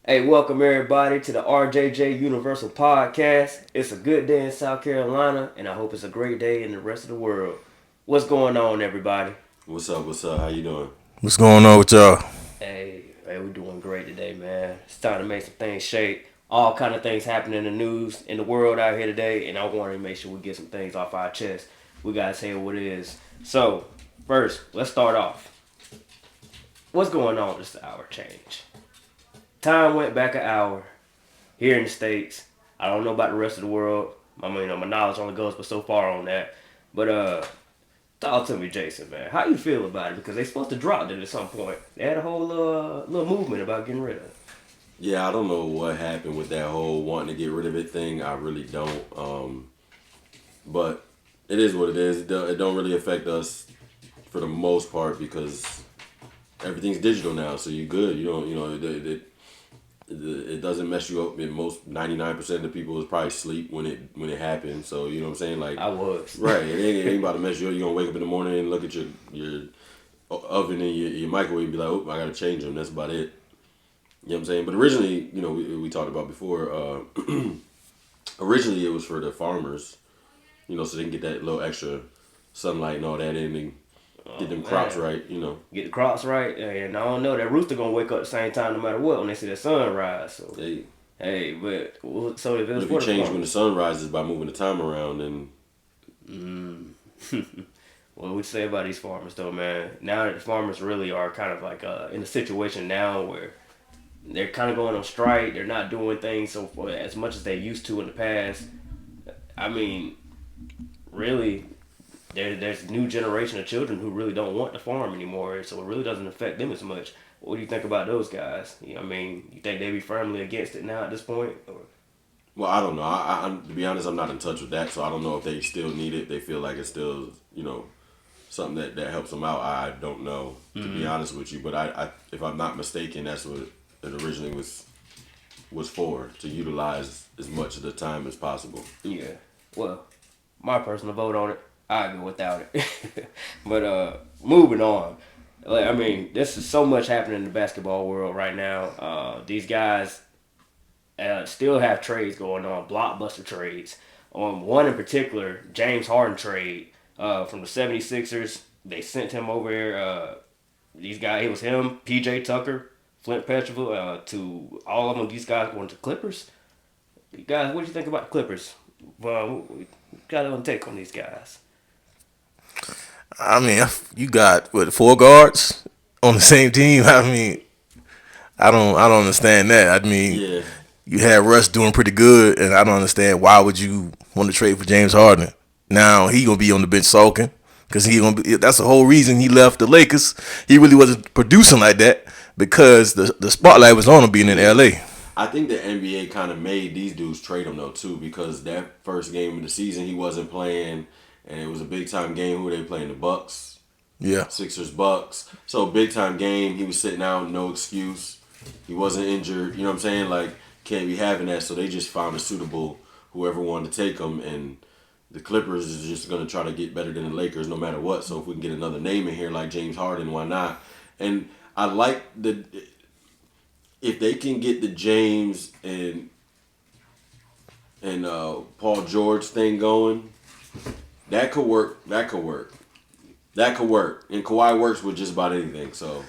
Hey, welcome everybody to the RJJ Universal Podcast. It's a good day in South Carolina, and I hope it's a great day in the rest of the world. What's going on, everybody? What's up? What's up? How you doing? What's going on with y'all? Hey, we're doing great today, man. It's time to make some things shake. All kind of things happening in the news in the world out here today, and I wanted to make sure we get some things off our chest. We gotta say what it is. So, first, let's start off. What's going on with this hour change? Time went back an hour here in the States. I don't know about the rest of the world. My knowledge only goes but so far on that. But talk to me, Jason, man. How you feel about it? Because they supposed to drop it at some point. They had a whole little movement about getting rid of it. Yeah, I don't know what happened with that whole wanting to get rid of it thing. I really don't. But it is what it is. It don't really affect us for the most part because everything's digital now. So you good. You don't. It doesn't mess you up. And most 99% of the people is probably sleep when it happened. So you know what I'm saying. Like I was. right. It ain't about to mess you up. You're gonna wake up in the morning and look at your oven and your microwave and be like, oh, I gotta change them. That's about it. You know what I'm saying? But originally, we talked about before, originally it was for the farmers, so they can get that little extra sunlight and all that in and get them crops right. Get the crops right, and I don't know, that rooster gonna wake up at the same time no matter what when they see the sun rise. So They, hey, so if it but was if you for the change when farmers, the sun rises by moving the time around, then what we say about these farmers though, man? Now that the farmers really are kind of like in a situation now where they're kind of going on strike. They're not doing things so for as much as they used to in the past. I mean, really, there's a new generation of children who really don't want to farm anymore, so it really doesn't affect them as much. What do you think about those guys? You think they be firmly against it now at this point? Or? well, I don't know. To be honest, I'm not in touch with that, so I don't know if they still need it. They feel like it's still, something that helps them out. I don't know, to be honest with you. But if I'm not mistaken, that's what it originally was for, to utilize as much of the time as possible. Yeah. Well, my personal vote on it, I go without it. But moving on. Like, I mean, this is so much happening in the basketball world right now. These guys still have trades going on, blockbuster trades. One in particular, James Harden trade from the 76ers. They sent him over here. These guys, it was him, PJ Tucker, Flint Petreville, to all of them. These guys going to Clippers. You guys, what do you think about the Clippers? Well, we got a take on these guys. I mean, you got what, four guards on the same team. I mean, I don't understand that. I mean, Yeah, you had Russ doing pretty good, and I don't understand why would you want to trade for James Harden. Now he gonna be on the bench sulking because he gonna be. That's the whole reason he left the Lakers. He really wasn't producing like that because the spotlight was on him being in L.A. I think the NBA kind of made these dudes trade him though too, because that first game of the season he wasn't playing, and it was a big time game. Who were they playing? The Bucks, Yeah. Sixers, Bucks. So big time game. He was sitting out, no excuse. He wasn't injured. You know what I'm saying? Like, can't be having that. So they just found a suitable whoever wanted to take him, and the Clippers is just gonna try to get better than the Lakers no matter what. So if we can get another name in here like James Harden, why not? And I like the if they can get the James and Paul George thing going, that could work. That could work. That could work. And Kawhi works with just about anything, so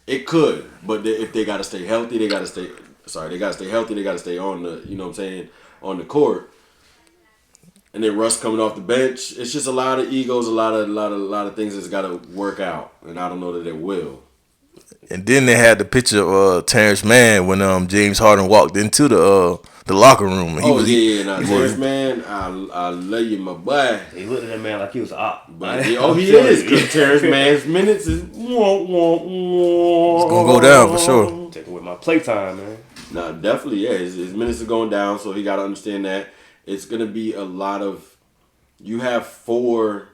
it could. But if they got to stay healthy, they got to stay. Sorry, they got to stay healthy. They got to stay on the. You know what I'm saying, on the court. And then Russ coming off the bench. It's just a lot of egos, a lot of things that's got to work out, and I don't know that it will. And then they had the picture of Terrence Mann when James Harden walked into the locker room. Oh yeah. Now he Terrence, was man, I love you, my boy. He looked at that man like he was an op. But he is, because Terrence Mann's minutes is it's gonna go down for sure. Taking with my playtime, man. no, definitely, yeah. His minutes are going down, so he got to understand that it's gonna be a lot of. You have four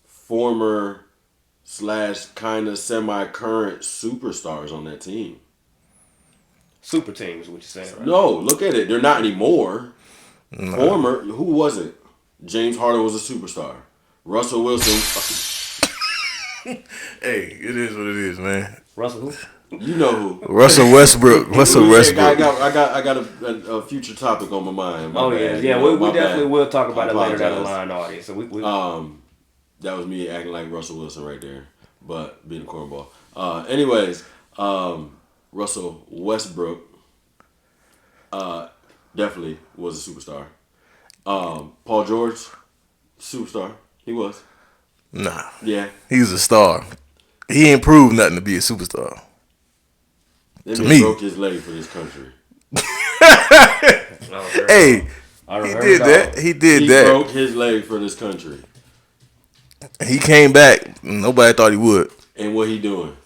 former slash kind of semi current superstars on that team. Super team is what you're saying, right? No, look at it. They're not anymore. Former, who was it? James Harden was a superstar. Russell Wilson. Hey, it is what it is, man. Russell who? You know who? Russell Westbrook. Russell Westbrook. I got a future topic on my mind. My bad. Yeah. We definitely will talk about it later down the apologize. line, audience. So we That was me acting like Russell Wilson right there, but being a cornball. Anyways, Russell Westbrook definitely was a superstar. Paul George, superstar. He was. Nah. Yeah. He's a star. He ain't proved nothing to be a superstar. Then To he me. broke his leg for this country. Hey, he did that. He did that. He broke his leg for this country. He came back. Nobody thought he would. And what he doing?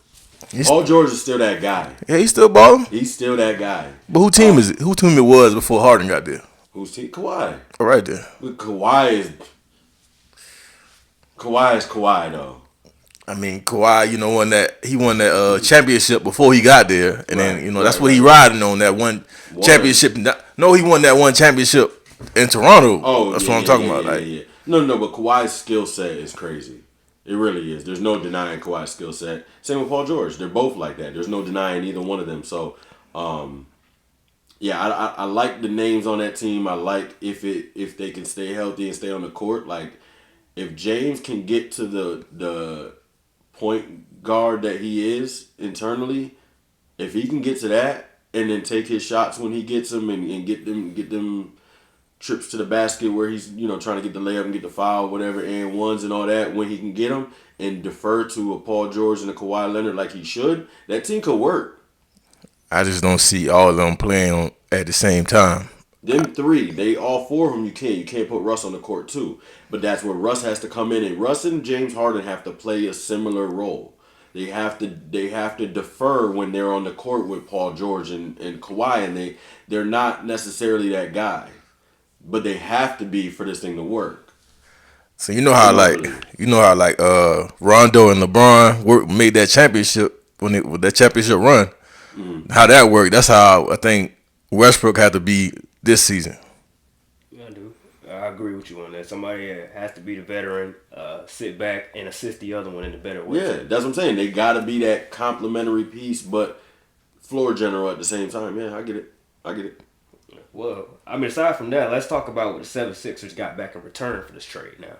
Paul George is still that guy. Yeah, he's still balling. He's still that guy. But who team is it? Who team it was before Harden got there? Who's team? Kawhi. Oh, right there. But Kawhi is Kawhi though. I mean, Kawhi, he won that championship before he got there, and then that's what he riding on, that one championship. No, he won that one championship in Toronto. Oh, that's what I'm talking about. No, but Kawhi's skill set is crazy. It really is. There's no denying Kawhi's skill set. Same with Paul George. They're both like that. There's no denying either one of them. So, I like the names on that team. I like if they can stay healthy and stay on the court. Like if James can get to the point guard that he is internally, if he can get to that and then take his shots when he gets them and get them trips to the basket where he's trying to get the layup and get the foul, whatever, and ones and all that, when he can get them and defer to a Paul George and a Kawhi Leonard like he should, that team could work. I just don't see all of them playing at the same time. Them three, all four of them, you can't put Russ on the court too. But that's where Russ has to come in, and Russ and James Harden have to play a similar role. They have to defer when they're on the court with Paul George and Kawhi, and they're not necessarily that guy, but they have to be for this thing to work. So you know how Rondo and LeBron made that championship with that championship run. Mm-hmm. How that worked. That's how I think Westbrook had to be this season. Yeah, I do. I agree with you on that. Somebody has to be the veteran, sit back and assist the other one in the better way. Yeah, that's what I'm saying. They got to be that complementary piece, but floor general at the same time. Yeah, I get it. Well, I mean, aside from that, let's talk about what the 76ers got back in return for this trade now.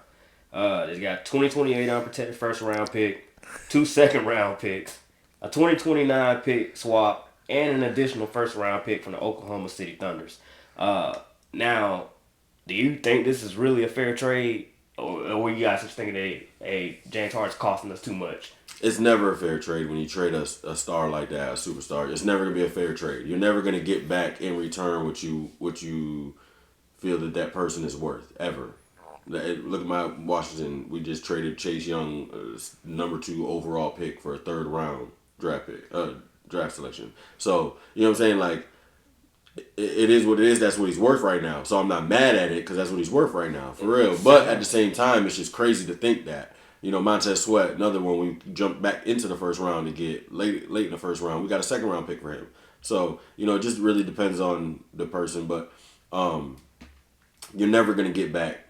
They got 2028 unprotected first-round pick, 2 second-round picks, a 2029 pick swap, and an additional first-round pick from the Oklahoma City Thunders. Now, do you think this is really a fair trade, or were you guys just thinking that, James Harden's costing us too much? It's never a fair trade when you trade a star like that, a superstar. It's never gonna be a fair trade. You're never gonna get back in return what you feel that person is worth ever. Look at my Washington. We just traded Chase Young, number 2 overall pick for a 3rd round draft selection. So you know what I'm saying? Like it is what it is. That's what he's worth right now. So I'm not mad at it because that's what he's worth right now, for real. But at the same time, it's just crazy to think that. Montez Sweat, another one, we jumped back into the first round to get late in the first round. We got a 2nd round pick for him. So, it just really depends on the person. But you're never going to get back.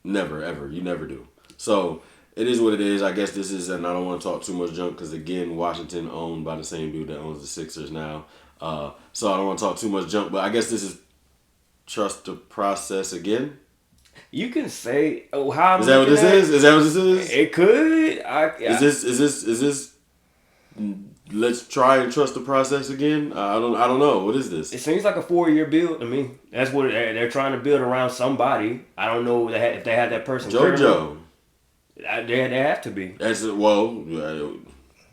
Never, ever. You never do. So, it is what it is. I guess this is, and I don't want to talk too much junk because, again, Washington owned by the same dude that owns the Sixers now. So, I don't want to talk too much junk. But I guess this is trust the process again. You can say, how is that what this is? Is that what this is? It could. Is this? Let's try and trust the process again. I don't know. What is this? It seems like a 4-year build to me. That's what they're trying to build around somebody. I don't know if they had that person. JoJo. They have to be.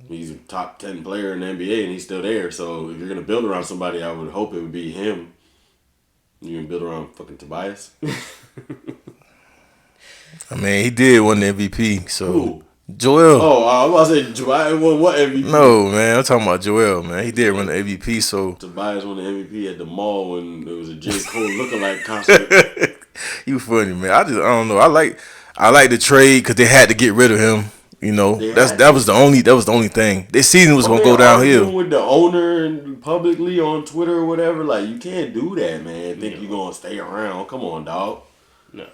He's a top 10 player in the NBA and he's still there. So if you're gonna build around somebody, I would hope it would be him. You can build around fucking Tobias. I mean, he did win the MVP. So who? Joel. Oh, I was about to say Tobias won what MVP? No, man, I'm talking about Joel, man. He did win the MVP. So Tobias won the MVP at the mall when there was a J. Cole lookalike concert. You funny, man. I don't know. I like the trade because they had to get rid of him. That was the only thing. This season was gonna go downhill. With the owner and publicly on Twitter or whatever, like you can't do that, man. Think you're gonna stay around? Come on, dog. No.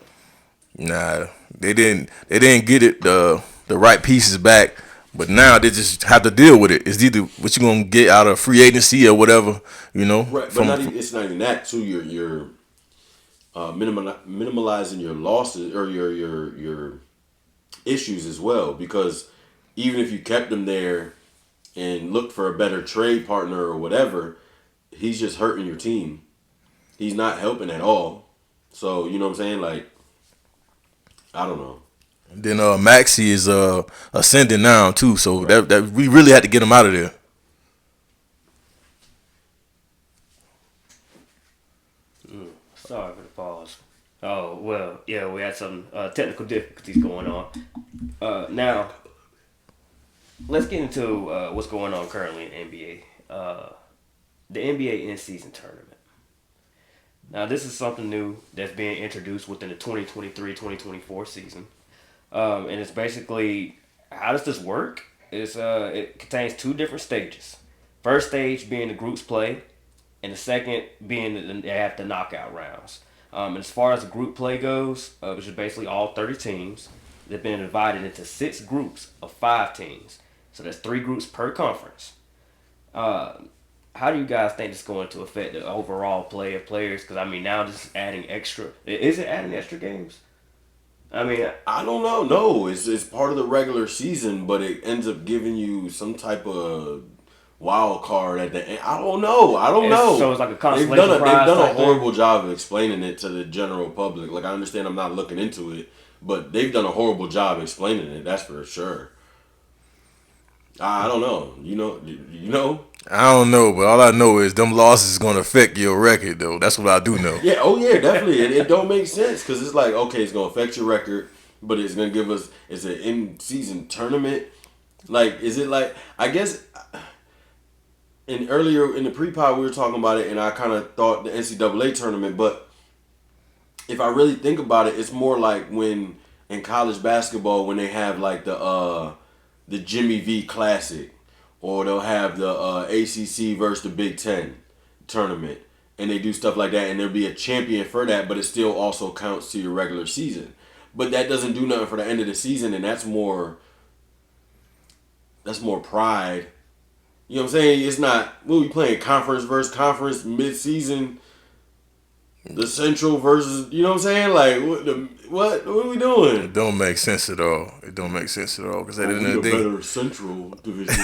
Nah, they didn't get it the right pieces back. But now they just have to deal with it. It's either what you gonna get out of free agency or whatever, you know. Right, but it's not even that too. You're minimalizing your losses or your issues as well, because even if you kept him there and looked for a better trade partner or whatever, he's just hurting your team. He's not helping at all. So you know what I'm saying? Like, I don't know. Then Maxi is ascending now too, so that we really had to get him out of there. Sorry for the pause. Oh, well, yeah, we had some technical difficulties going on. Now, let's get into what's going on currently in NBA. The NBA in-season tournament. Now, this is something new that's being introduced within the 2023-2024 season. And it's basically, how does this work? It contains two different stages. First stage being the groups play, and the second being they have the knockout rounds. And as far as the group play goes, which is basically all 30 teams, they've been divided into 6 groups of 5 teams. So there's 3 groups per conference. How do you guys think it's going to affect the overall play of players? Because, I mean, now just adding extra. Is it adding extra games? I mean, I don't know. No, it's part of the regular season, but it ends up giving you some type of wild card at the end. I don't know. So it's like a consolation They've prize done a type horrible job of explaining it to the general public. Like, I understand I'm not looking into it, but they've done a horrible job explaining it. That's for sure. I don't know. You know. I don't know, but all I know is them losses is gonna affect your record, though. That's what I do know. Yeah. Oh yeah. Definitely. It don't make sense because it's like, okay, it's gonna affect your record, but it's gonna give us. It's an in-season tournament. Like, is it like? I guess. And earlier in the pre-pod we were talking about it, and I kind of thought the NCAA tournament, but if I really think about it, it's more like when in college basketball when they have like the Jimmy V Classic, or they'll have the ACC versus the Big Ten tournament, and they do stuff like that, and there'll be a champion for that, but it still also counts to your regular season. But that doesn't do nothing for the end of the season, and that's more pride. You know what I'm saying? It's not, we'll be playing conference versus conference mid-season, the Central versus, you know what I'm saying? Like, what are we doing? It don't make sense at all. Because at the end of the day, better Central division.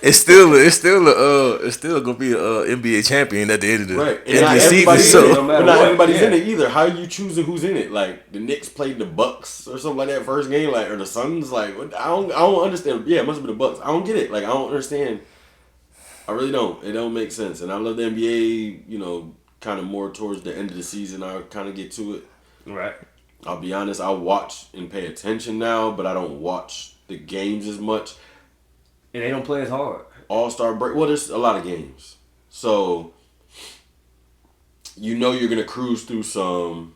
it's still gonna be a NBA champion at the end of the Right. And end of not the season. everybody's in it. So But not everybody's in it either. How are you choosing who's in it? Like, the Knicks played the Bucks or something like that first game, like, or the Suns. Like, what? I don't understand. Yeah, it must have been the Bucks. I don't get it. Like, I don't understand. I really don't. It don't make sense. And I love the NBA, kind of more towards the end of the season. I kind of get to it. right. I'll be honest, I watch and pay attention now, but I don't watch the games as much. And they don't play as hard. All-Star break. Well, there's a lot of games. So, you're going to cruise through some.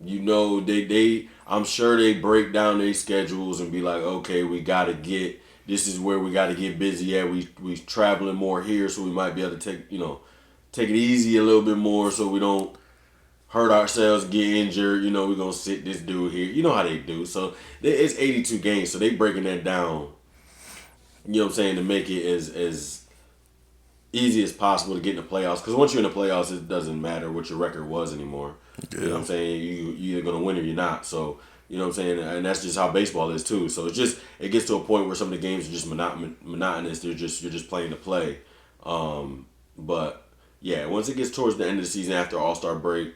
I'm sure they break down their schedules and be like, okay, this is where we got to get busy at. We traveling more here, so we might be able to take it easy a little bit more so we don't hurt ourselves, get injured. We're going to sit this dude here. You know how they do. So, it's 82 games, so they breaking that down, you know what I'm saying, to make it as easy as possible to get in the playoffs. Because once you're in the playoffs, it doesn't matter what your record was anymore. Yeah. You know what I'm saying? You're either going to win or you're not. So, you know what I'm saying? And that's just how baseball is too. So, it gets to a point where some of the games are just monotonous. You're just playing to play. But, yeah, once it gets towards the end of the season after All-Star break,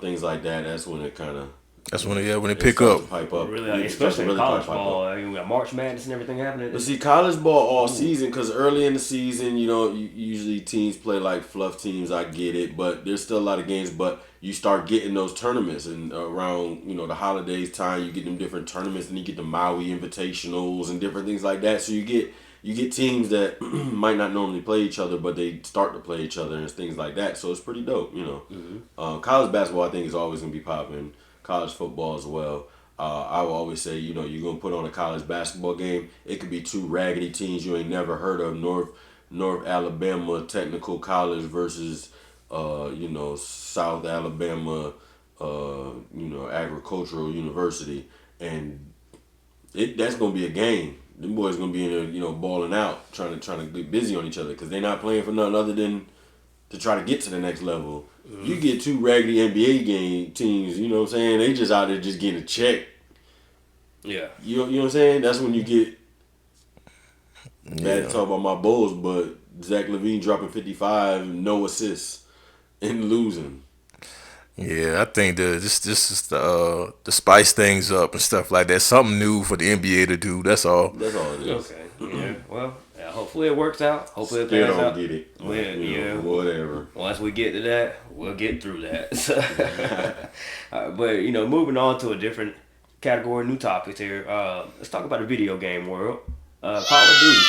things like that, that's when it kind of... That's when it pick up. Pipe up. Really, especially in college ball. We got March Madness and everything happening. But see, college ball all season, because early in the season, usually teams play like fluff teams. I get it, but there's still a lot of games. But you start getting those tournaments, and around the holidays time, you get them different tournaments, and you get the Maui Invitationals and different things like that. So you get teams that might not normally play each other, but they start to play each other and things like that. So it's pretty dope, Mm-hmm. College basketball, I think, is always going to be popping. College football as well. I will always say, you're going to put on a college basketball game. It could be 2 raggedy teams you ain't never heard of. North Alabama Technical College versus, South Alabama, Agricultural University. And that's going to be a game. them boys gonna be in there, balling out, trying to get busy on each other because they're not playing for nothing other than to try to get to the next level. Mm-hmm. You get two raggedy NBA teams, you know what I'm saying? They just out there just getting a check. Yeah. You know what I'm saying? That's when you get bad to talk about my Bulls, but Zach LaVine dropping 55, no assists, and losing. Yeah, I think this is the spice things up and stuff like that. Something new for the NBA to do. That's all. That's all it is. Okay. Yeah. Well, hopefully it works out. Hopefully Still it pans don't out. get it. Yeah. Whatever. Once we get to that, we'll get through that. But moving on to a different category, new topics here. Let's talk about the video game world. Call of Duty.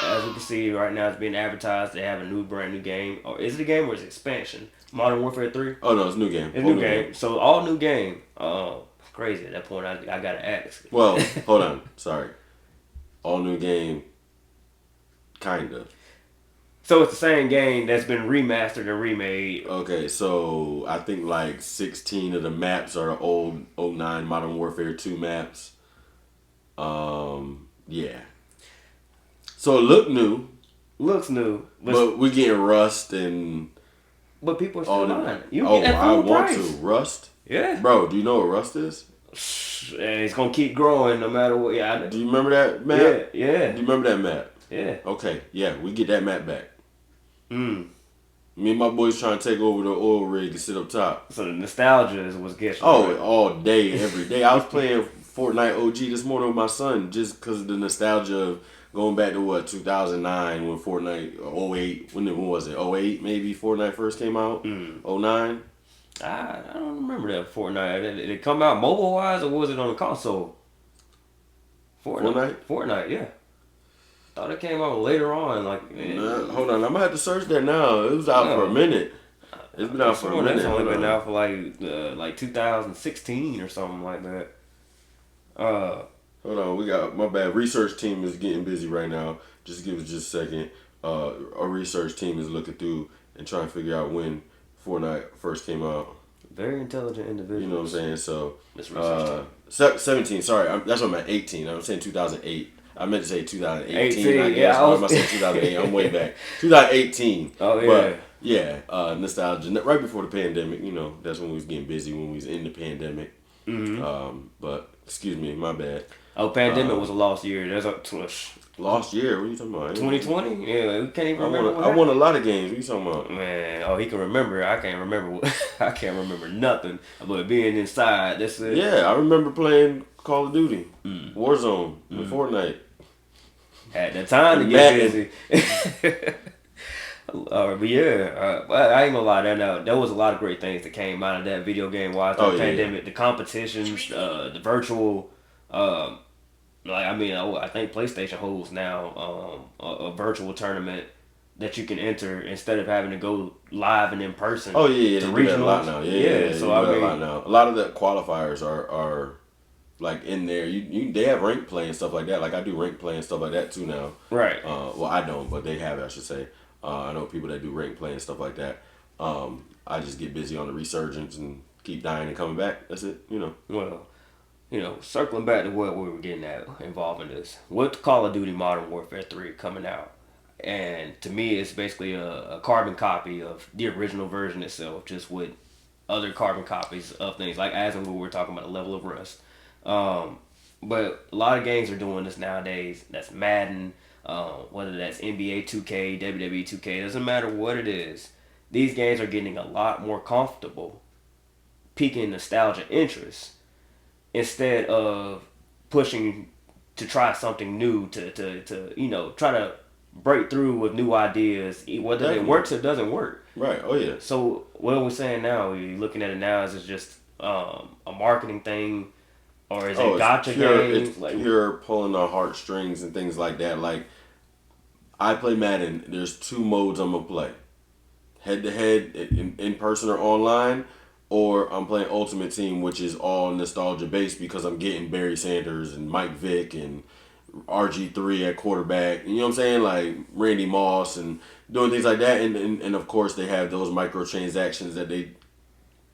As we can see right now, it's being advertised. They have a brand new game. Or is it a game or is it expansion? Modern Warfare 3? Oh, no, it's a new game. It's a new game. So, all new game. Crazy. At that point, I got to ask. Well, hold on. Sorry. All new game. Kinda. So, it's the same game that's been remastered and remade. Okay, so I think like 16 of the maps are the old 09 Modern Warfare 2 maps. Yeah. So it looked new. Looks new. But we're getting Rust and... But people are still buying it. You get that full price. I want to. Rust? Yeah. Bro, do you know what Rust is? And it's going to keep growing no matter what. Yeah. Do you remember that map? Yeah. Do you remember that map? Yeah. Okay, yeah, we get that map back. Me and my boys trying to take over the oil rig and sit up top. So the nostalgia is what's getting you. Oh, right? All day, every day. I was playing Fortnite OG this morning with my son just because of the nostalgia of going back to 2009 when Fortnite, 08, when was it? 08 maybe Fortnite first came out? 09? I don't remember that Fortnite. Did it come out mobile wise or was it on the console? Fortnite, yeah. Thought it came out later on. Hold on, I'm gonna have to search that now. It was out for a minute. It's been out for a minute. It's only been out for like 2016 or something like that. Hold on, we got my bad. Research team is getting busy right now. Just give us just a second. Our research team is looking through and trying to figure out when Fortnite first came out. Very intelligent individual. You know what I'm saying? So this research team. 17. Sorry, that's what I'm at. 18. I'm saying 2008. I meant to say 2018. 18, I guess. Why am I saying 2008? I'm way back. 2018. Oh yeah. But yeah, nostalgia. Right before the pandemic. That's when we was getting busy. When we was in the pandemic. Mm-hmm. But excuse me, my bad. Oh, pandemic was a lost year. There's a lost year. What are you talking about? 2020. Yeah, we can't even remember. I won a lot of games. What are you talking about? Man, he can remember. I can't remember. I can't remember nothing. But being inside, that's it. Yeah, I remember playing Call of Duty, Warzone, and Fortnite. Had the time to get busy. But yeah, I ain't gonna lie. There was a lot of great things that came out of that video game wise. The pandemic, the competitions, the virtual. I think PlayStation holds now a virtual tournament that you can enter instead of having to go live and in person. Oh yeah, to they do that a lot now. Yeah. So a lot of the qualifiers are like in there. They have rank play and stuff like that. Like I do rank play and stuff like that too now. Right. Well, I don't, but they have it, I should say. I know people that do rank play and stuff like that. I just get busy on the resurgence and keep dying and coming back. That's it. Well, circling back to what we were getting at involving this, with Call of Duty Modern Warfare 3 coming out, and to me it's basically a carbon copy of the original version itself, just with other carbon copies of things, like as in we were talking about the level of Rust. But a lot of games are doing this nowadays. That's Madden, whether that's NBA 2K, WWE 2K, doesn't matter what it is. These games are getting a lot more comfortable, piquing nostalgia interest, instead of pushing to try something new, to try to break through with new ideas, whether it works or doesn't work. Right. Oh yeah. So what we're saying now, you're looking at it now, is it just a marketing thing, or is it gotcha games? It's pure pulling the heartstrings and things like that. Like I play Madden. There's two modes I'm gonna play: head to head, in person or online. Or I'm playing Ultimate Team, which is all nostalgia based because I'm getting Barry Sanders and Mike Vick and RG3 at quarterback. You know what I'm saying? Like Randy Moss and doing things like that. And of course they have those microtransactions that they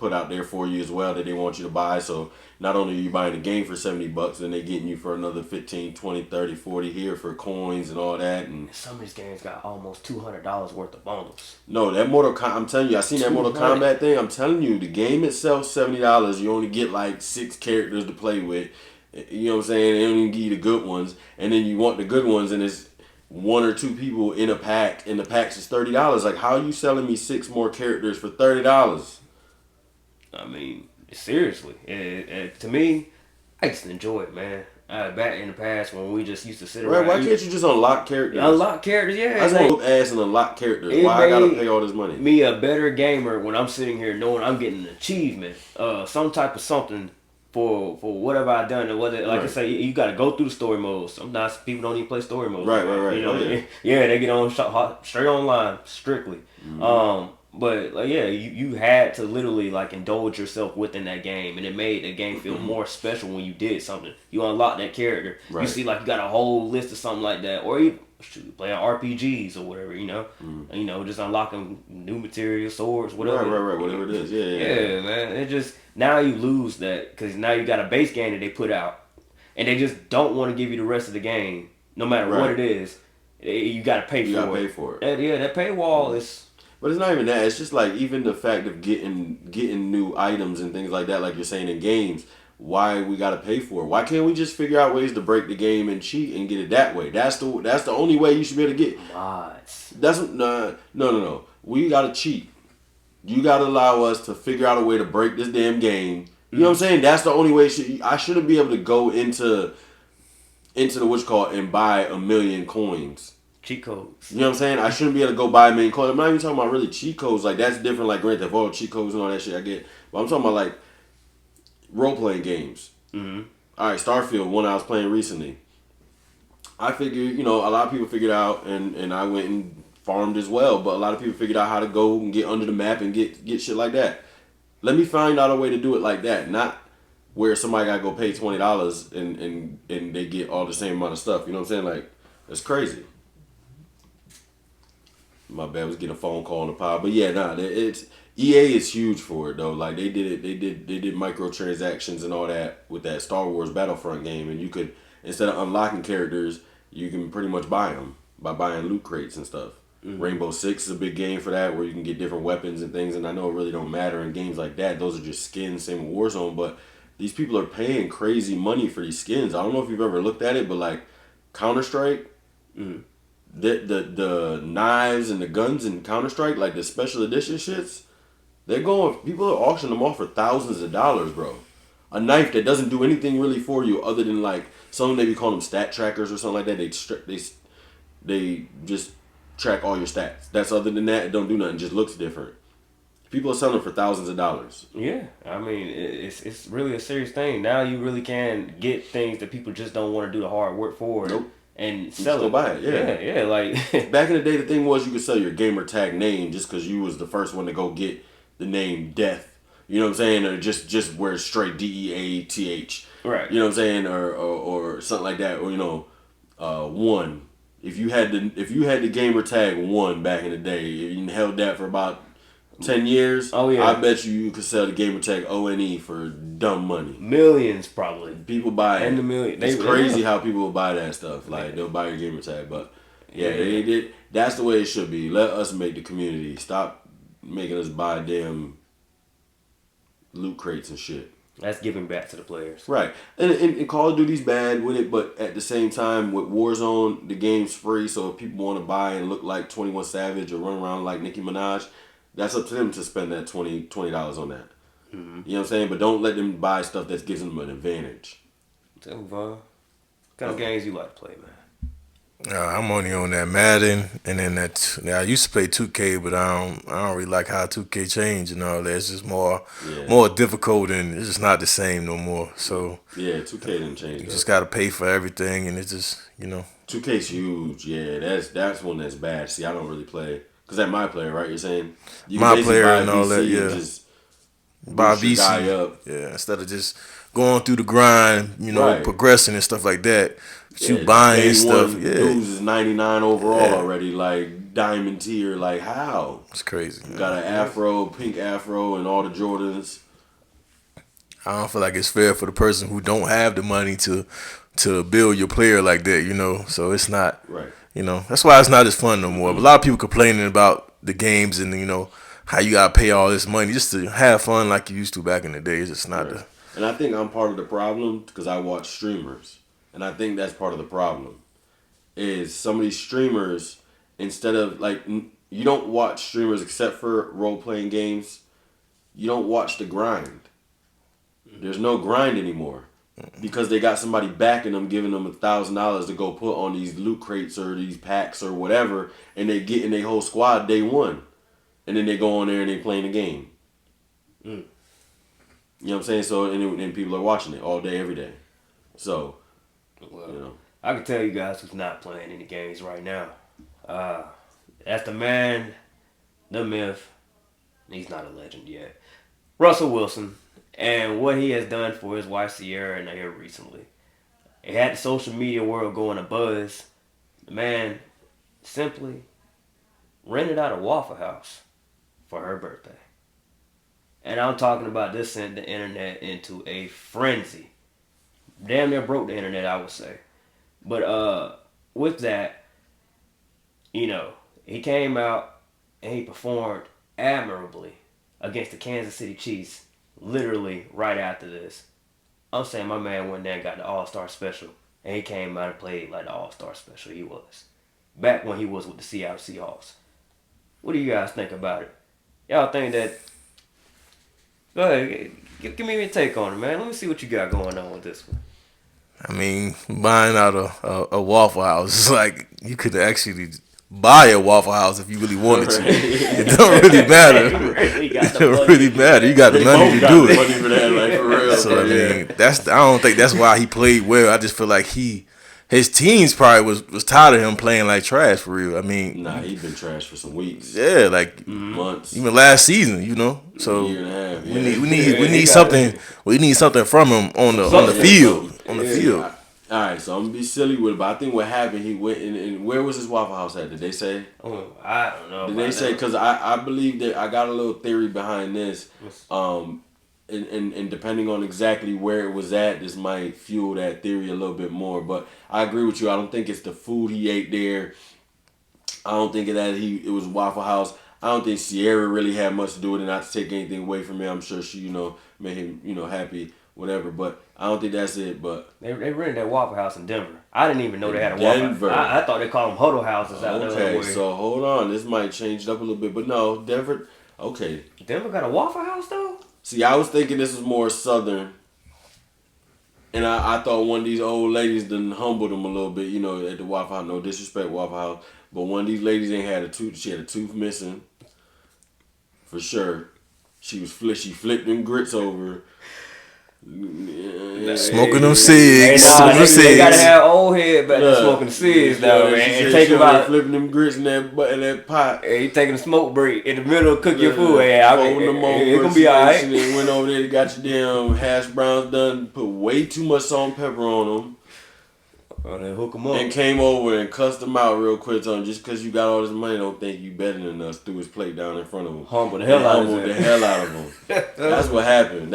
put out there for you as well that they want you to buy. So not only are you buying the game for $70, then they getting you for another 15, 20, 30, 40 here for coins and all that. And some of these games got almost $200 worth of bundles. no, that I'm telling you, I seen that Mortal Kombat thing. I'm telling you, the game itself, $70. You only get like 6 characters to play with. You know what I'm saying? They don't even give you the good ones. And then you want the good ones, and it's 1 or 2 people in a pack, and the packs is $30. Like, how are you selling me 6 more characters for $30? I mean, seriously. To me, I just enjoy it, man. Back in the past when we just used to sit around. Why can't you just unlock characters? Unlock characters, yeah. I just want to whoop ass and unlock characters. Why I gotta pay all this money? Me a better gamer when I'm sitting here knowing I'm getting an achievement, some type of something for whatever I done. And whether, like I say, you got to go through the story mode. Sometimes people don't even play story mode. Right. You know, yeah, they get on straight online strictly. Mm-hmm. But like, yeah, you had to literally like indulge yourself within that game, and it made the game feel more special when you did something. You unlock that character. Right. You see, like you got a whole list of something like that, or you playing RPGs or whatever. You know, you know, just unlocking new material, swords, whatever. Right. Whatever it is. Yeah, man. It just now you lose that because now you got a base game that they put out, and they just don't want to give you the rest of the game, no matter what it is. You got to pay for it. You got to pay for it. That paywall is. But it's not even that. It's just like even the fact of getting new items and things like that, like you're saying in games. Why we gotta pay for it? Why can't we just figure out ways to break the game and cheat and get it that way? That's the only way you should be able to get mods. That's no. We gotta cheat. You gotta allow us to figure out a way to break this damn game. You know what I'm saying? That's the only way. I shouldn't be able to go into the what's called and buy 1 million coins. Cheat codes. You know what I'm saying? I shouldn't be able to go buy 1 million coins. I'm not even talking about really cheat codes. Like, that's different, like Grand Theft Auto cheat codes and all that shit I get. But I'm talking about, like, role-playing games. Mm-hmm. All right, Starfield, one I was playing recently. I figured, a lot of people figured out, and I went and farmed as well, but a lot of people figured out how to go and get under the map and get shit like that. Let me find out a way to do it like that, not where somebody got to go pay $20 and they get all the same amount of stuff. You know what I'm saying? Like, that's crazy. My bad, I was getting a phone call on the pod, but yeah, it's EA is huge for it though. Like they did microtransactions and all that with that Star Wars Battlefront game, and you could, instead of unlocking characters, you can pretty much buy them by buying loot crates and stuff. Mm-hmm. Rainbow Six is a big game for that, where you can get different weapons and things. And I know it really don't matter in games like that; those are just skins. Same with Warzone, but these people are paying crazy money for these skins. I don't know if you've ever looked at it, but like Counter-Strike. Mm-hmm. The knives and the guns in Counter-Strike, like the special edition shits, people are auctioning them off for thousands of dollars, bro. A knife that doesn't do anything really for you other than like some maybe call them stat trackers or something like that. They just track all your stats. That's other than that, it don't do nothing. It just looks different. People are selling them for thousands of dollars. Yeah, I mean it's really a serious thing. Now you really can get things that people just don't want to do the hard work for. Nope. And sell it. Buy it, yeah. Like back in the day, the thing was you could sell your gamer tag name just because you was the first one to go get the name Death. You know what I'm saying? Or just wear straight DEATH. Right. You know what I'm saying? Or something like that. Or one. If you had the gamer tag 1 back in the day, you held that for about 10 years. Oh yeah. I bet you could sell the gamer tag ONE for dumb money. Millions probably. People buy it. And the million. It's crazy how people will buy that stuff. Like they'll buy your gamer tag, but they did. That's the way it should be. Let us make the community. Stop making us buy damn loot crates and shit. That's giving back to the players. Right. And Call of Duty's bad with it, but at the same time, with Warzone, the game's free, so if people want to buy and look like 21 Savage or run around like Nicki Minaj, that's up to them to spend that $20 on that. Mm-hmm. You know what I'm saying? But don't let them buy stuff that gives them an advantage. So, what kind of games you like to play, man? I'm only on that Madden, and then I used to play 2K, but I don't really like how 2K changed and all that. It's just more difficult, and it's just not the same no more. So yeah, 2K didn't change. You just gotta pay for everything, and it's just 2K's huge. Yeah, that's one that's bad. See, I don't really play because that's my player, right? You're saying my player and all that. Yeah, just buy VC. Guy up. Yeah, instead of just going through the grind, progressing and stuff like that. You buying stuff, Dudes is 99 overall already. Like, diamond tier. Like, how? It's crazy. Got an afro, pink afro, and all the Jordans. I don't feel like it's fair for the person who don't have the money to build your player like that, you know. So it's not Right. You know, that's why it's not as fun no more. But a lot of people complaining about the games and, you know, how you gotta pay all this money just to have fun like you used to back in the day. It's just not Right. the. And I think I'm part of the problem because I watch streamers, and I think that's part of the problem. Is some of these streamers, instead of like, you don't watch streamers except for role playing games. You don't watch the grind. There's no grind anymore because they got somebody backing them, giving them $1,000 to go put on these loot crates or these packs or whatever, and they get in their whole squad day one, and then they go on there and they playing the game. You know what I'm saying? So and people are watching it all day, every day. So, Well, you know, I can tell you guys who's not playing any games right now. That's the man, the myth. He's not a legend yet. Russell Wilson. And what he has done for his wife Ciara and here recently. It had the social media world going a buzz. The man simply rented out a Waffle House for her birthday. And I'm talking about this sent the internet into a frenzy. Damn near broke the internet, I would say. But with that, you know, he came out and he performed admirably against the Kansas City Chiefs literally right after this. I'm saying my man went there and got the All-Star special, and he came out and played like the All-Star special he was. Back when he was with the Seattle Seahawks. What do you guys think about it? Y'all think that... Go ahead, give me your take on it, man. Let me see what you got going on with this one. I mean, buying out a Waffle House is like you could actually buy a Waffle House if you really wanted to. It don't really matter. It don't really matter. You got the money to do it. money for that, like, for real. So I mean, I don't think that's why he played well. I just feel like his teams probably was tired of him playing like trash for real. I mean, Nah, he's been trash for some weeks. yeah, like Months. even last season, you know. So Year and a half, we yeah. need something. We need something from him on the field. On the field. All right, so I'm gonna be silly with it, but I think what happened, he went and where was his Waffle House at? Did they say? Oh, I don't know. Did they say? Because I believe that I got a little theory behind this. And depending on exactly where it was at, this might fuel that theory a little bit more. But I agree with you. I don't think it's the food he ate there. I don't think it was Waffle House. I don't think Ciara really had much to do with it. Not to take anything away from him. I'm sure she, made him, happy, whatever. But I don't think that's it. But they rented that Waffle House in Denver. I didn't even know they had a Waffle House. I thought they called them huddle houses out there. Okay, so hold on. This might change it up a little bit. But no, Denver. Okay. Denver got a Waffle House though? See, I was thinking this was more southern. And I thought one of these old ladies done humbled them a little bit, at the Waffle House. No disrespect, Waffle House. But one of these ladies ain't had a tooth. She had a tooth missing. For sure. She flipped them grits over. Smoking them cigs. They gotta have old head back there smoking the cigs though, man. And take about flipping them grits in that pot. Hey, you taking a smoke break in the middle of cooking your food. Hey, it's gonna be alright. She went over there, got your damn hash browns done, put way too much salt and pepper on them. Oh, then hook them up. And came over and cussed them out real quick. On just because you got all this money, don't think you better than us. Threw his plate down in front of him. Humble the hell out of him. That's what happened.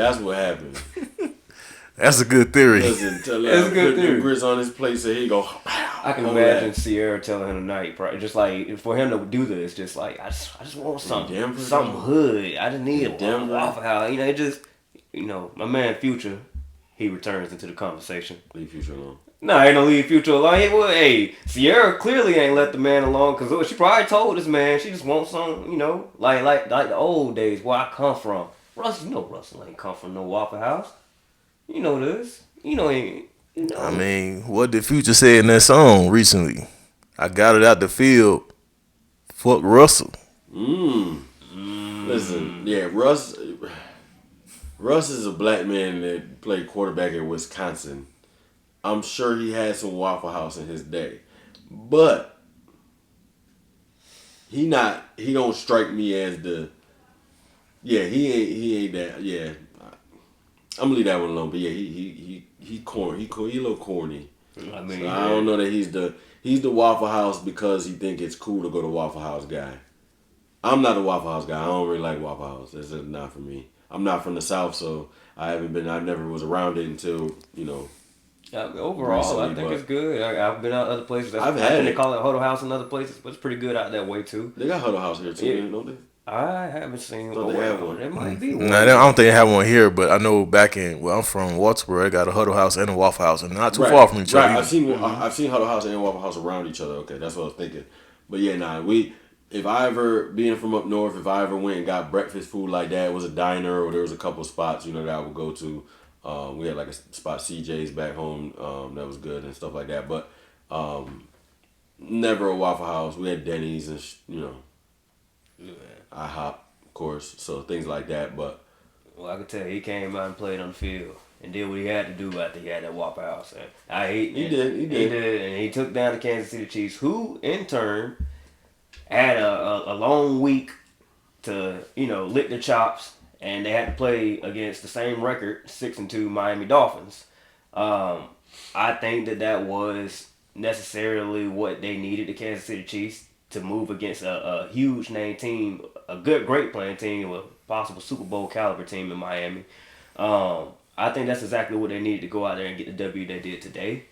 That's a good theory. Listen, That's a good theory. Grits on his plate, so he go. I can imagine Ciara telling him tonight, just like for him to do this, just like I just want something hood. I just need a Waffle House. It just my man Future, he returns into the conversation. Leave Future alone. No, ain't no leave Future alone. Ciara clearly ain't let the man alone because she probably told this man she just wants some, like the old days where I come from. Russell ain't come from no Waffle House. You know this. I mean, what did Future say in that song recently? I got it out the field. Fuck Russell. Listen, yeah, Russ is a black man that played quarterback at Wisconsin. I'm sure he had some Waffle House in his day. But he don't strike me as the he ain't that. Yeah. I'm gonna leave that one alone. But yeah, he corny. He a little corny. I mean, so I don't know that he's He's the Waffle House because he think it's cool to go to Waffle House guy. I'm not a Waffle House guy. I don't really like Waffle House. That's just not for me. I'm not from the South, so I never was around it until, Overall, recently, I think but it's good. I've been out other places. I've I had think they it. call it Huddle House in other places, but it's pretty good out that way too. They got Huddle House here too, Yeah. don't they? I haven't seen Thought they had one. It might be one. Nah, I don't think they have one here, but I know back in I'm from Walterboro, they got a Huddle House and a Waffle House, and not too far from each other. Right, either. I've seen Huddle House and Waffle House around each other. Okay, that's what I was thinking. But yeah, if I ever, being from up north, if I ever went and got breakfast food like that, it was a diner or there was a couple of spots, that I would go to. We had like a spot CJ's back home that was good and stuff like that. But never a Waffle House. We had Denny's and IHOP, of course, so things like that. But Well, I could tell he came out and played on the field and did what he had to do after he had that Waffle House. And He did, and he took down the Kansas City Chiefs, who in turn had a long week to lick their chops, and they had to play against the same record 6-2 Miami Dolphins. I think that was necessarily what they needed, the Kansas City Chiefs, to move against a huge name team, a great playing team, with possible Super Bowl caliber team in Miami. I think that's exactly what they needed to go out there and get the W they did today.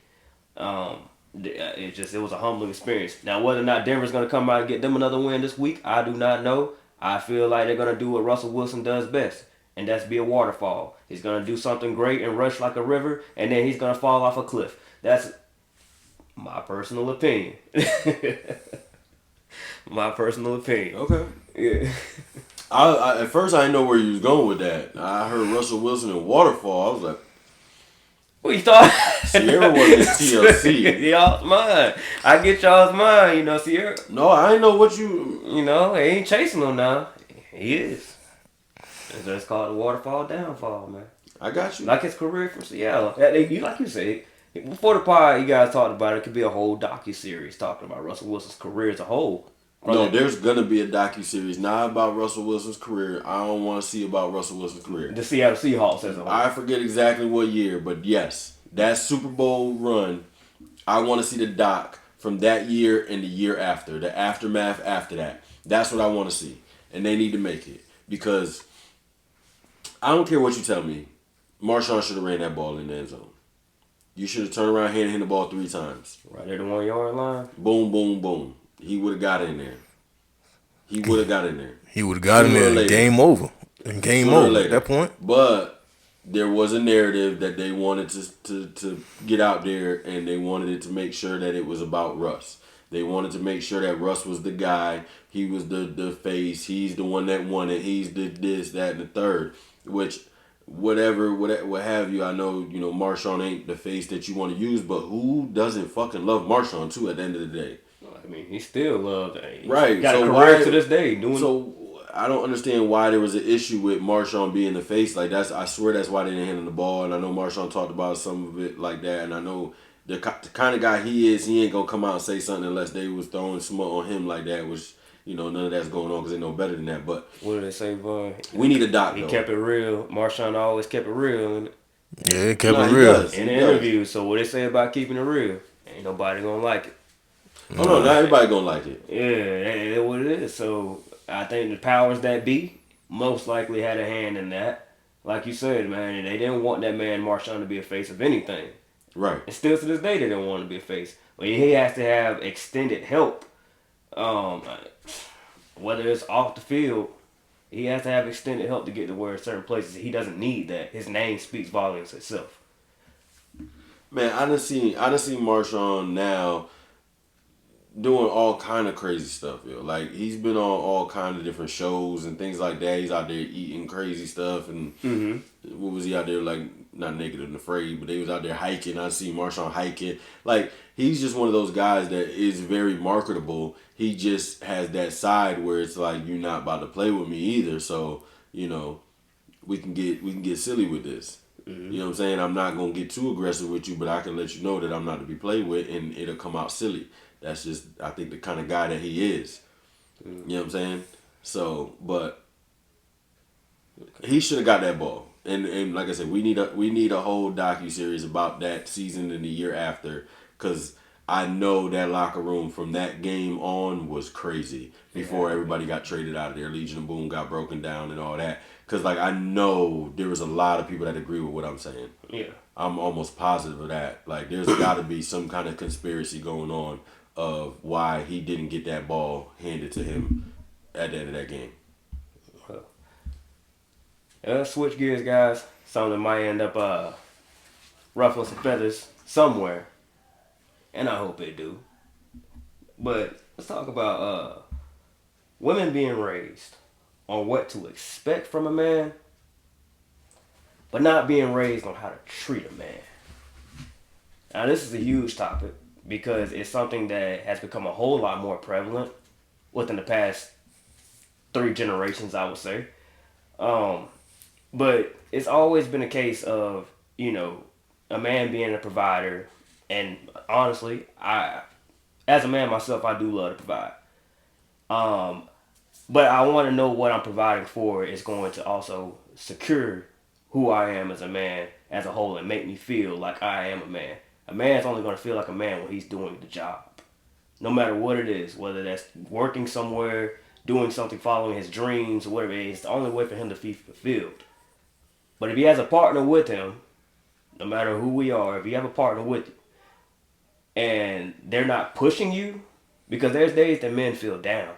It was a humbling experience. Now, whether or not Denver's going to come out and get them another win this week, I do not know. I feel like they're going to do what Russell Wilson does best, and that's be a waterfall. He's going to do something great and rush like a river, and then he's going to fall off a cliff. That's my personal opinion. My personal opinion. okay. Yeah. I at first I didn't know where you was going with that. I heard Russell Wilson and Waterfall. I was like, What you thought? Ciara wasn't in TLC. Y'all's mind. I get y'all's mind, Ciara. No, I didn't know what you. He ain't chasing them now. He is. It's called the waterfall downfall, man. I got you. Like his career from Seattle. Like you said, before the pod, you guys talked about it. It could be a whole docu-series talking about Russell Wilson's career as a whole. No, there's gonna be a docu-series not about Russell Wilson's career. I don't want to see about Russell Wilson's career. The Seattle Seahawks as a whole. I forget exactly what year, but yes, that Super Bowl run. I want to see the doc from that year and the year after, the aftermath after that. That's what I want to see, and they need to make it because I don't care what you tell me. Marshawn should have ran that ball in the end zone. You should have turned around here and hit the ball 3 times. Right there, the 1 yard line. Boom, boom, boom. He would have got in there. He would have got in there. He would have got in Sooner or there. later. Game over. And game Sooner or over later. at that point. But there was a narrative that they wanted to get out there, and they wanted it to make sure that it was about Russ. They wanted to make sure that Russ was the guy. He was the face. He's the one that won it. He's the this, that, and the third. Which, what have you. I know, Marshawn ain't the face that you want to use, but who doesn't fucking love Marshawn, too, at the end of the day? I mean, he still loved it. He Right. got So a career why, to this day doing. So I don't understand why there was an issue with Marshawn being the face. Like I swear that's why they didn't hand him the ball. And I know Marshawn talked about some of it like that. And I know the kind of guy he is, he ain't gonna come out and say something unless they was throwing smoke on him like that. Which none of that's going on because they know better than that. But What did they say, boy? we need a doc. He though. kept it real. Marshawn always kept it real in Yeah, it kept Nah, it he real. does. the He does. interview. So what they say about keeping it real, ain't nobody gonna like it. Oh no, not everybody gonna like it. Yeah, that's what it is. So I think the powers that be most likely had a hand in that. Like you said, man, and they didn't want that man Marshawn to be a face of anything. Right. And still to this day, they don't want him to be a face. But he has to have extended help. Whether it's off the field, he has to have extended help to get to where certain places. He doesn't need that. His name speaks volumes itself. Man, I done seen Marshawn now doing all kind of crazy stuff, yo. Like he's been on all kind of different shows and things like that. He's out there eating crazy stuff and what was he out there like? Not naked and afraid, but they was out there hiking. I see Marshawn hiking. Like he's just one of those guys that is very marketable. He just has that side where it's like you're not about to play with me either. So we can get silly with this. You know what I'm saying? I'm not gonna get too aggressive with you, but I can let you know that I'm not to be played with, and it'll come out silly. That's just, I think, the kind of guy that he is. You know what I'm saying? So, but he should have got that ball. And like I said, we need a whole docu-series about that season and the year after, because I know that locker room from that game on was crazy before everybody got traded out of there. Legion of Boom got broken down and all that. Because, like, I know there was a lot of people that agree with what I'm saying. Yeah. I'm almost positive of that. Like, there's got to be some kind of conspiracy going on of why he didn't get that ball handed to him at the end of that game. Switch gears, guys. Something might end up ruffling some feathers somewhere. And I hope it do. But let's talk about women being raised on what to expect from a man, but not being raised on how to treat a man. Now, this is a huge topic because it's something that has become a whole lot more prevalent within the past 3 generations, I would say. But it's always been a case of, a man being a provider. And honestly, as a man myself, I do love to provide. But I want to know what I'm providing for is going to also secure who I am as a man as a whole and make me feel like I am a man. A man's only going to feel like a man when he's doing the job. No matter what it is, whether that's working somewhere, doing something, following his dreams, or whatever it is, it's the only way for him to feel fulfilled. But if he has a partner with him, no matter who we are, if you have a partner with you, and they're not pushing you, because there's days that men feel down.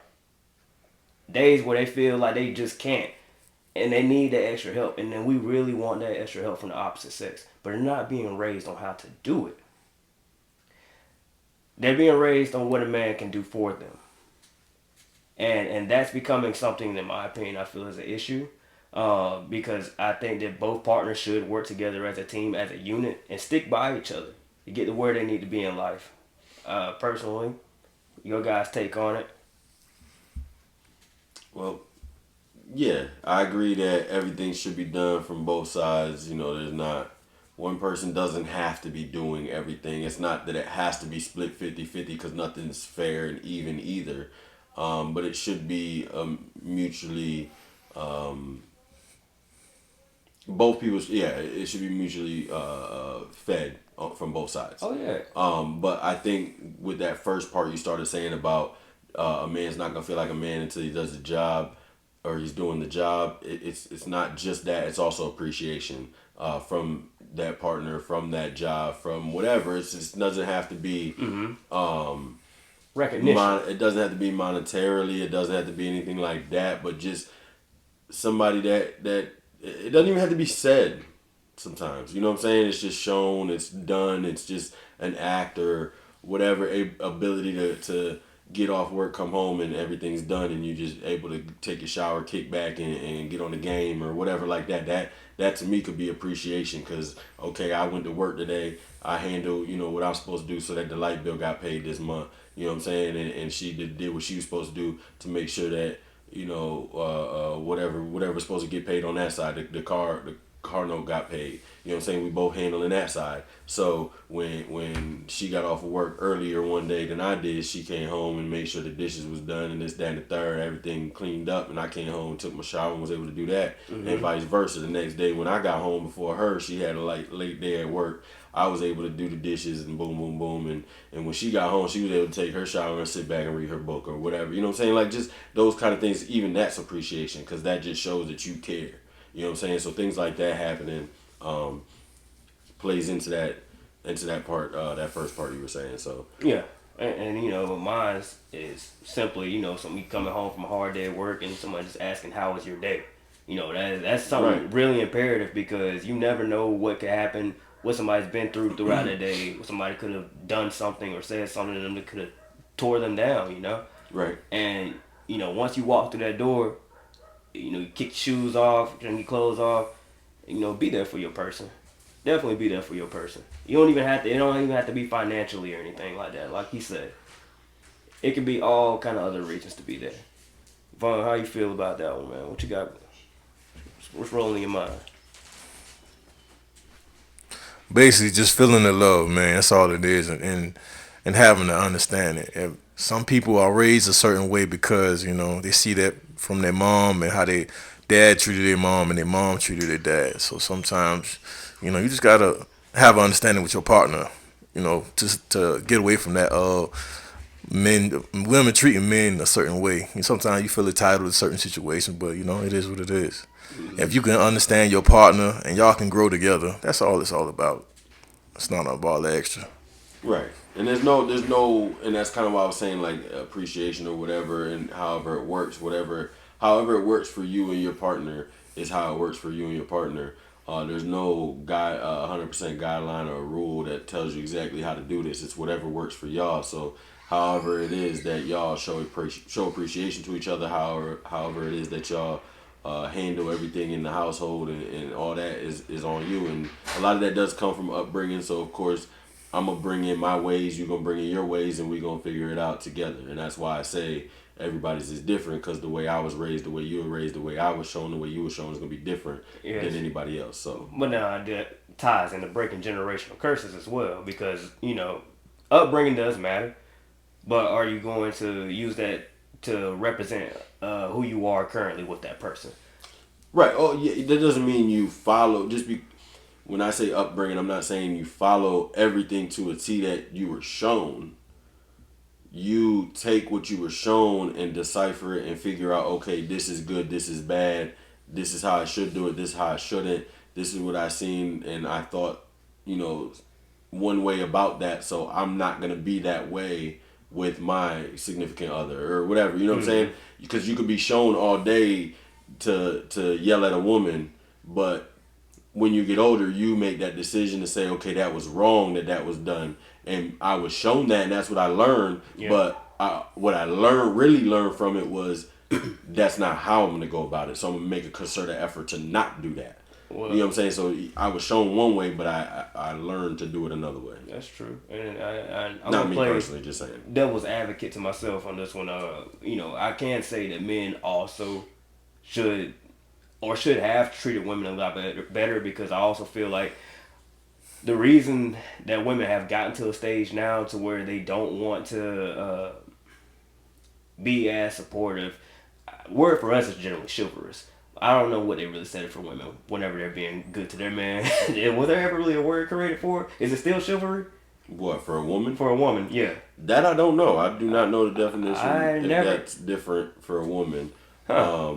Days where they feel like they just can't. And they need that extra help. And then we really want that extra help from the opposite sex. But they're not being raised on how to do it. They're being raised on what a man can do for them. And that's becoming something, in my opinion, I feel is an issue. Because I think that both partners should work together as a team, as a unit, and stick by each other to get to where they need to be in life. Personally, your guys' take on it? Well, yeah, I agree that everything should be done from both sides. There's not one person doesn't have to be doing everything. It's not that it has to be split 50-50 because nothing's fair and even either. But it should be mutually, both people, it should be mutually fed from both sides. Oh, yeah. But I think with that first part you started saying about a man's not going to feel like a man until he does the job or he's doing the job, it's not just that, it's also appreciation from that partner, from that job, from whatever. It just doesn't have to be recognition. It doesn't have to be monetarily, it doesn't have to be anything like that, but just somebody that it doesn't even have to be said sometimes. You know what I'm saying? It's just shown, it's done, it's just an act or whatever, ability to get off work, come home, and everything's done, and you're just able to take a shower, kick back, and get on the game or whatever like that. That to me could be appreciation because, okay, I went to work today, I handled, what I'm supposed to do so that the light bill got paid this month. You know what I'm saying? And she did what she was supposed to do to make sure that, whatever's supposed to get paid on that side, the car note got paid. You know what I'm saying? We both handling that side. So when she got off of work earlier one day than I did, she came home and made sure the dishes was done and this, that, and the third, everything cleaned up, and I came home, took my shower, and was able to do that. Mm-hmm. And vice versa. The next day when I got home before her, she had a late day at work. I was able to do the dishes and boom, boom, boom. And when she got home, she was able to take her shower and sit back and read her book or whatever. You know what I'm saying? Like just those kind of things, even that's appreciation because that just shows that you care. You know what I'm saying? So things like that happening plays into that part, that first part you were saying. So yeah, and mine is simply somebody coming home from a hard day at work and somebody just asking how was your day. That's something really imperative because you never know what could happen, what somebody's been throughout the day. Somebody could have done something or said something to them that could have tore them down. Right. And once you walk through that door. You kick your shoes off, turn your clothes off. Be there for your person. Definitely be there for your person. It don't even have to be financially or anything like that. Like he said, it could be all kind of other reasons to be there. Vaughn, how you feel about that one, man? What you got? What's rolling in your mind? Basically, just feeling the love, man. That's all it is, and having the understanding. If some people are raised a certain way because they see that from their mom and how their dad treated their mom and their mom treated their dad. So sometimes, you just gotta have an understanding with your partner. to get away from that women treating men a certain way. And sometimes you feel entitled to certain situations, but it is what it is. If you can understand your partner and y'all can grow together, that's all it's all about. It's not about all the extra. Right. And there's no, and that's kind of why I was saying like appreciation or whatever, and however it works, however it works for you and your partner is how it works for you and your partner. There's no 100% guideline or rule that tells you exactly how to do this. It's whatever works for y'all. So however it is that y'all show appreciation to each other, however it is that y'all handle everything in the household and all that is on you. And a lot of that does come from upbringing. So of course, I'm going to bring in my ways, you're going to bring in your ways, and we're going to figure it out together. And that's why I say everybody's is different, because the way I was raised, the way you were raised, the way I was shown, the way you were shown is going to be different than anybody else. So, but now that ties into breaking generational curses as well, because, upbringing does matter, but are you going to use that to represent who you are currently with that person? Right. Oh, yeah. That doesn't mean you follow, when I say upbringing, I'm not saying you follow everything to a T that you were shown. You take what you were shown and decipher it and figure out, okay, this is good, this is bad, this is how I should do it, this is how I shouldn't, this is what I seen and I thought, one way about that, so I'm not going to be that way with my significant other or whatever, you know what I'm saying? Because you could be shown all day to yell at a woman, but when you get older, you make that decision to say, okay, that was wrong that was done. And I was shown that, and that's what I learned. Yeah. But what I really learned from it was that's not how I'm going to go about it. So I'm going to make a concerted effort to not do that. Well, you know what I'm saying? So I was shown one way, but I learned to do it another way. That's true. And I'm not me personally, just saying. Devil's advocate to myself on this one. I can say that men also should have treated women a lot better, because I also feel like the reason that women have gotten to a stage now to where they don't want to be as supportive, word for us is generally chivalrous. I don't know what they really said for women whenever they're being good to their man. Was there ever really a word created for it? Is it still chivalry? What, for a woman? For a woman, yeah. That I don't know. I do not know the definition. That's different for a woman. Huh.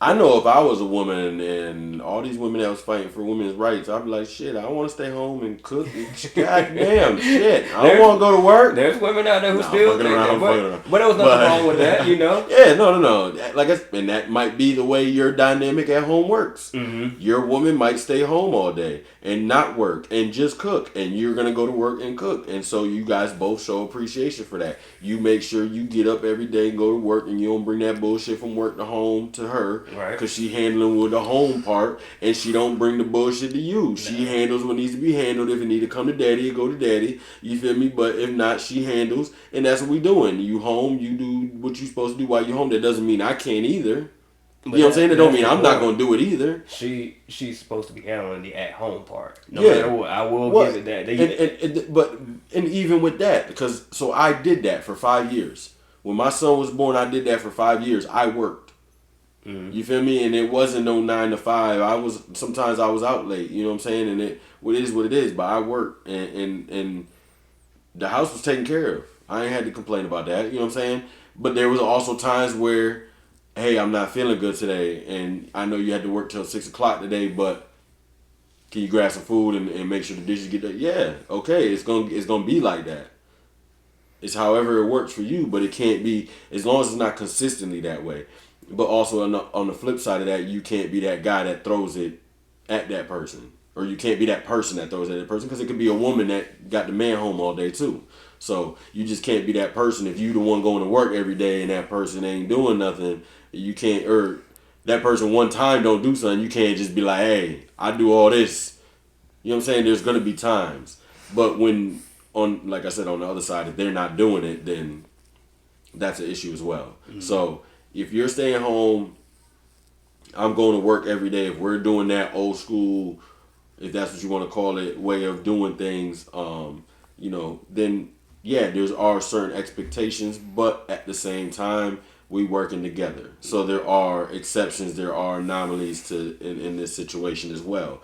I know if I was a woman and all these women that was fighting for women's rights, I'd be like, shit, I don't want to stay home and cook. Goddamn, shit. I don't want to go to work. There's women out there who still think that. But there was nothing wrong with that, Yeah, no. And that might be the way your dynamic at home works. Mm-hmm. Your woman might stay home all day and not work and just cook. And you're going to go to work and cook. And so you guys both show appreciation for that. You make sure you get up every day and go to work, and you don't bring that bullshit from work to home to her. Right. Because she handling with the home part, and she don't bring the bullshit to you. She handles what needs to be handled. If it need to come to daddy, it go to daddy. You feel me? But if not, she handles, and that's what we doing. You home, you do what you supposed to do while you home. That doesn't mean I can't either. You know what I'm saying? That don't mean I'm not going to do it either. She's supposed to be handling the at home part. No matter what, I will give it that. But even with that, because so I did that for 5 years. When my son was born, I did that for 5 years. I worked. Mm-hmm. You feel me? And it wasn't no 9 to 5. Sometimes I was out late. You know what I'm saying? And it is what it is. But I worked, and the house was taken care of. I ain't had to complain about that. You know what I'm saying? But there was also times where, hey, I'm not feeling good today, and I know you had to work till 6 o'clock today, but can you grab some food and make sure the dishes get done? Yeah, okay. It's gonna be like that. It's however it works for you, but it can't be, as long as it's not consistently that way. But also on the flip side of that, you can't be that guy that throws it at that person. Or you can't be that person that throws it at that person, because it could be a woman that got the man home all day too. So you just can't be that person. If you the one going to work every day and that person ain't doing nothing, you can't, or that person one time don't do something, you can't just be like, hey, I do all this. You know what I'm saying? There's going to be times. But when, like I said, on the other side, if they're not doing it, then that's an issue as well. Mm-hmm. So if you're staying home, I'm going to work every day. If we're doing that old school, if that's what you want to call it, way of doing things, then yeah, there are certain expectations, but at the same time, we working together. So there are exceptions, there are anomalies in this situation as well.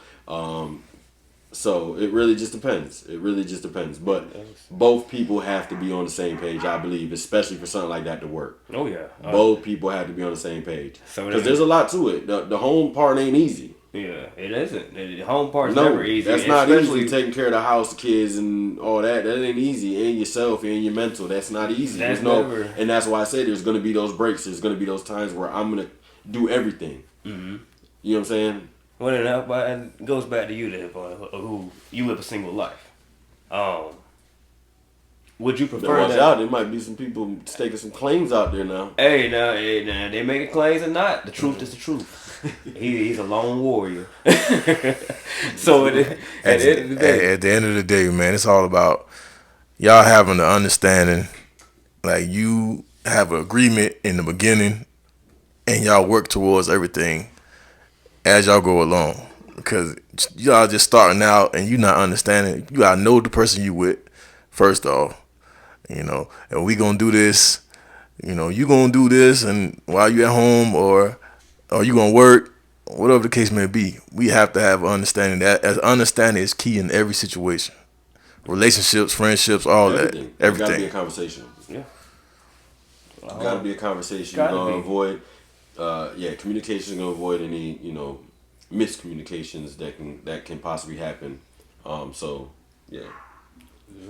So it really just depends. It really just depends. But both people have to be on the same page, I believe, especially for something like that to work. Oh yeah. Both people have to be on the same page. So Because there's a lot to it. The home part ain't easy. Yeah, it isn't. The home part's No, never easy. that's not especially easy. Taking care of the house, the kids, and all that. That ain't easy. And yourself, and your mental. That's not easy. That's never. And that's why I say there's going to be those breaks. There's going to be those times where I'm going to do everything. Mm-hmm. You know what I'm saying? Well, and it goes back to you then, who you live a single life. Would you prefer watch that? out, there might be some people staking some claims out there now. Hey, now, they making claims or not. The truth is the truth. He's a lone warrior. So at the end of the day, at the end of the day, man, it's all about y'all having the understanding. Like you have an agreement in the beginning, and y'all work towards everything as y'all go along. Because y'all just starting out and you not understanding. You gotta know the person you with first off. And we gonna do this. You gonna do this, and while you at home or you gonna work, whatever the case may be, we have to have understanding. That as understanding is key in every situation, relationships, friendships, all Everything. that, everything. Gotta be a conversation. yeah. Gotta be a conversation. Gotta You're gonna be. avoid. Communication is gonna avoid any miscommunications that can possibly happen. So yeah. Yeah.